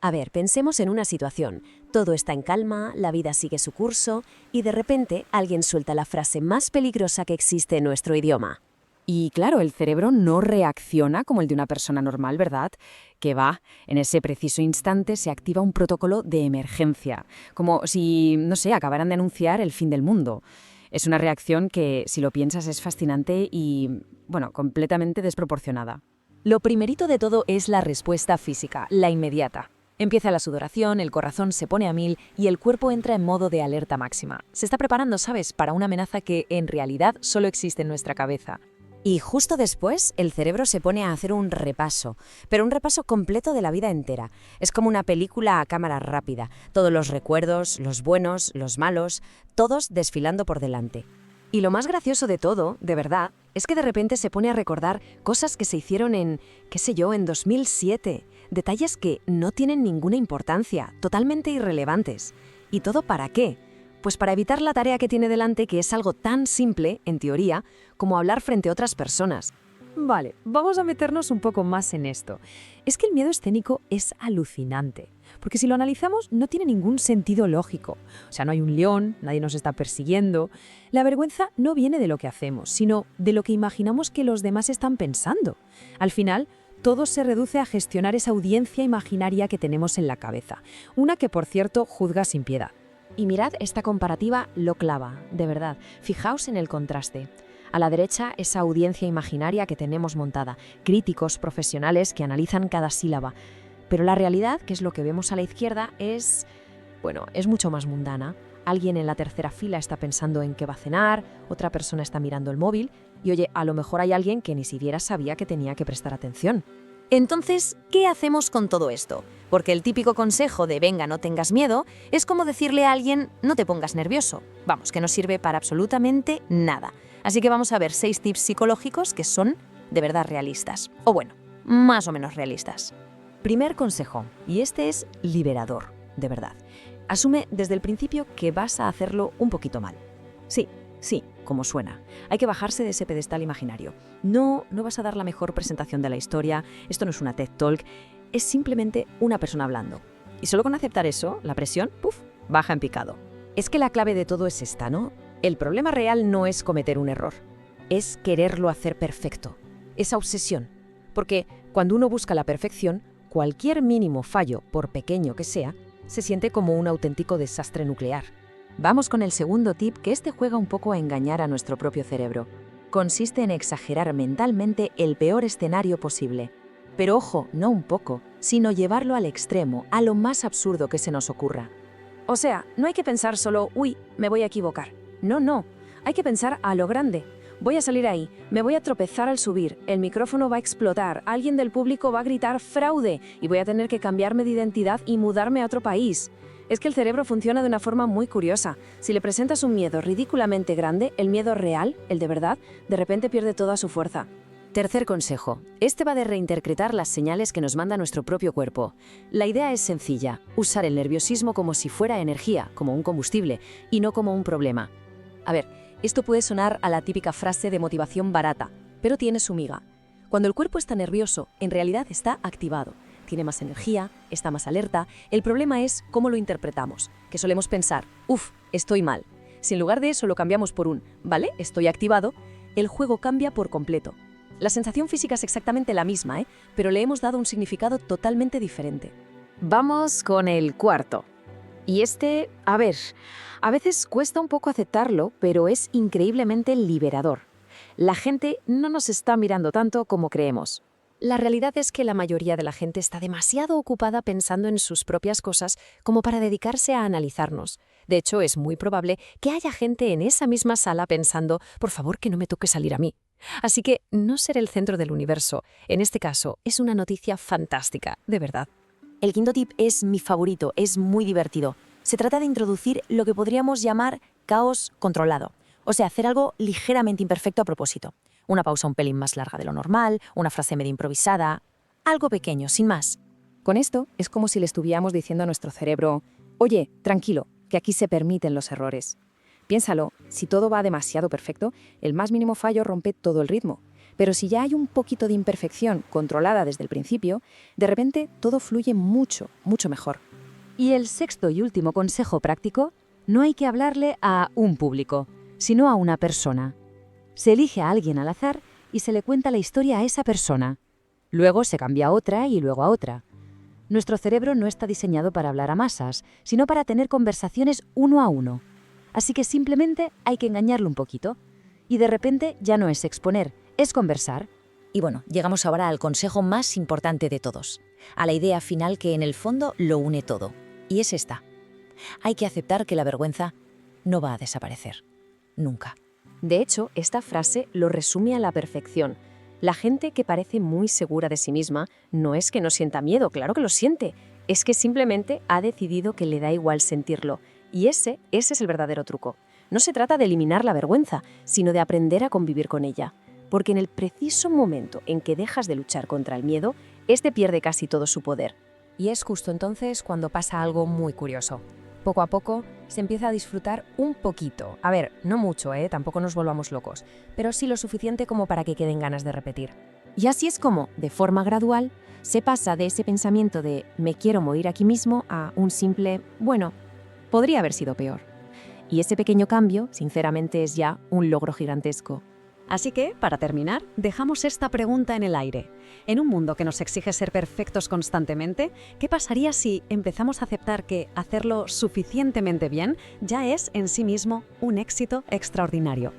A ver, pensemos en una situación. Todo está en calma, la vida sigue su curso y de repente alguien suelta la frase más peligrosa que existe en nuestro idioma. Y claro, el cerebro no reacciona como el de una persona normal, ¿verdad? Que va, en ese preciso instante se activa un protocolo de emergencia, como si, no sé, acabaran de anunciar el fin del mundo. Es una reacción que, si lo piensas, es fascinante y, bueno, completamente desproporcionada. Lo primerito de todo es la respuesta física, la inmediata. Empieza la sudoración, el corazón se pone a 1000 y el cuerpo entra en modo de alerta máxima. Se está preparando, ¿sabes?, para una amenaza que en realidad solo existe en nuestra cabeza. Y justo después el cerebro se pone a hacer un repaso, pero un repaso completo de la vida entera. Es como una película a cámara rápida, todos los recuerdos, los buenos, los malos, todos desfilando por delante. Y lo más gracioso de todo, de verdad, es que de repente se pone a recordar cosas que se hicieron en, qué sé yo, en 2007. Detalles que no tienen ninguna importancia, totalmente irrelevantes. ¿Y todo para qué? Pues para evitar la tarea que tiene delante, que es algo tan simple, en teoría, como hablar frente a otras personas. Vale, vamos a meternos un poco más en esto. Es que el miedo escénico es alucinante, porque si lo analizamos no tiene ningún sentido lógico. O sea, no hay un león, nadie nos está persiguiendo. La vergüenza no viene de lo que hacemos, sino de lo que imaginamos que los demás están pensando. Al final, todo se reduce a gestionar esa audiencia imaginaria que tenemos en la cabeza, una que, por cierto, juzga sin piedad. Y mirad, esta comparativa lo clava, de verdad. Fijaos en el contraste. A la derecha, esa audiencia imaginaria que tenemos montada, críticos profesionales que analizan cada sílaba. Pero la realidad, que es lo que vemos a la izquierda, es mucho más mundana. Alguien en la tercera fila está pensando en qué va a cenar, otra persona está mirando el móvil y, oye, a lo mejor hay alguien que ni siquiera sabía que tenía que prestar atención. Entonces, ¿qué hacemos con todo esto? Porque el típico consejo de venga, no tengas miedo, es como decirle a alguien no te pongas nervioso. Vamos, que no sirve para absolutamente nada. Así que vamos a ver 6 tips psicológicos que son de verdad realistas. O bueno, más o menos realistas. Primer consejo, y este es liberador, de verdad. Asume desde el principio que vas a hacerlo un poquito mal. Sí, como suena. Hay que bajarse de ese pedestal imaginario. No vas a dar la mejor presentación de la historia, esto no es una TED Talk, es simplemente una persona hablando. Y solo con aceptar eso, la presión, baja en picado. Es que la clave de todo es esta, ¿no? El problema real no es cometer un error, es quererlo hacer perfecto. Esa obsesión. Porque cuando uno busca la perfección, cualquier mínimo fallo, por pequeño que sea, se siente como un auténtico desastre nuclear. Vamos con el segundo tip, que este juega un poco a engañar a nuestro propio cerebro. Consiste en exagerar mentalmente el peor escenario posible. Pero ojo, no un poco, sino llevarlo al extremo, a lo más absurdo que se nos ocurra. O sea, no hay que pensar solo, me voy a equivocar. No, hay que pensar a lo grande. Voy a salir ahí, me voy a tropezar al subir, el micrófono va a explotar, alguien del público va a gritar fraude y voy a tener que cambiarme de identidad y mudarme a otro país. Es que el cerebro funciona de una forma muy curiosa. Si le presentas un miedo ridículamente grande, el miedo real, el de verdad, de repente pierde toda su fuerza. Tercer consejo. Este va de reinterpretar las señales que nos manda nuestro propio cuerpo. La idea es sencilla, usar el nerviosismo como si fuera energía, como un combustible, y no como un problema. A ver, esto puede sonar a la típica frase de motivación barata, pero tiene su miga. Cuando el cuerpo está nervioso, en realidad está activado. Tiene más energía, está más alerta. El problema es cómo lo interpretamos, que solemos pensar, estoy mal. Si en lugar de eso lo cambiamos por vale, estoy activado, el juego cambia por completo. La sensación física es exactamente la misma, pero le hemos dado un significado totalmente diferente. Vamos con el cuarto. Y a veces cuesta un poco aceptarlo, pero es increíblemente liberador. La gente no nos está mirando tanto como creemos. La realidad es que la mayoría de la gente está demasiado ocupada pensando en sus propias cosas como para dedicarse a analizarnos. De hecho, es muy probable que haya gente en esa misma sala pensando, por favor, que no me toque salir a mí. Así que no ser el centro del universo, en este caso, es una noticia fantástica, de verdad. El quinto tip es mi favorito, es muy divertido. Se trata de introducir lo que podríamos llamar caos controlado. O sea, hacer algo ligeramente imperfecto a propósito. Una pausa un pelín más larga de lo normal, una frase medio improvisada, algo pequeño, sin más. Con esto es como si le estuviéramos diciendo a nuestro cerebro, oye, tranquilo, que aquí se permiten los errores. Piénsalo, si todo va demasiado perfecto, el más mínimo fallo rompe todo el ritmo. Pero si ya hay un poquito de imperfección controlada desde el principio, de repente todo fluye mucho, mucho mejor. Y el sexto y último consejo práctico: no hay que hablarle a un público, sino a una persona. Se elige a alguien al azar y se le cuenta la historia a esa persona. Luego se cambia a otra y luego a otra. Nuestro cerebro no está diseñado para hablar a masas, sino para tener conversaciones uno a uno. Así que simplemente hay que engañarlo un poquito. Y de repente ya no es exponer, es conversar. Y bueno, llegamos ahora al consejo más importante de todos, a la idea final que en el fondo lo une todo. Y es esta: hay que aceptar que la vergüenza no va a desaparecer. Nunca. De hecho, esta frase lo resume a la perfección. La gente que parece muy segura de sí misma no es que no sienta miedo, claro que lo siente. Es que simplemente ha decidido que le da igual sentirlo. Y ese es el verdadero truco. No se trata de eliminar la vergüenza, sino de aprender a convivir con ella. Porque en el preciso momento en que dejas de luchar contra el miedo, este pierde casi todo su poder. Y es justo entonces cuando pasa algo muy curioso. Poco a poco se empieza a disfrutar un poquito. A ver, no mucho, tampoco nos volvamos locos, pero sí lo suficiente como para que queden ganas de repetir. Y así es como, de forma gradual, se pasa de ese pensamiento de «me quiero morir aquí mismo» a un simple «bueno, podría haber sido peor». Y ese pequeño cambio, sinceramente, es ya un logro gigantesco. Así que, para terminar, dejamos esta pregunta en el aire. En un mundo que nos exige ser perfectos constantemente, ¿qué pasaría si empezamos a aceptar que hacerlo suficientemente bien ya es en sí mismo un éxito extraordinario?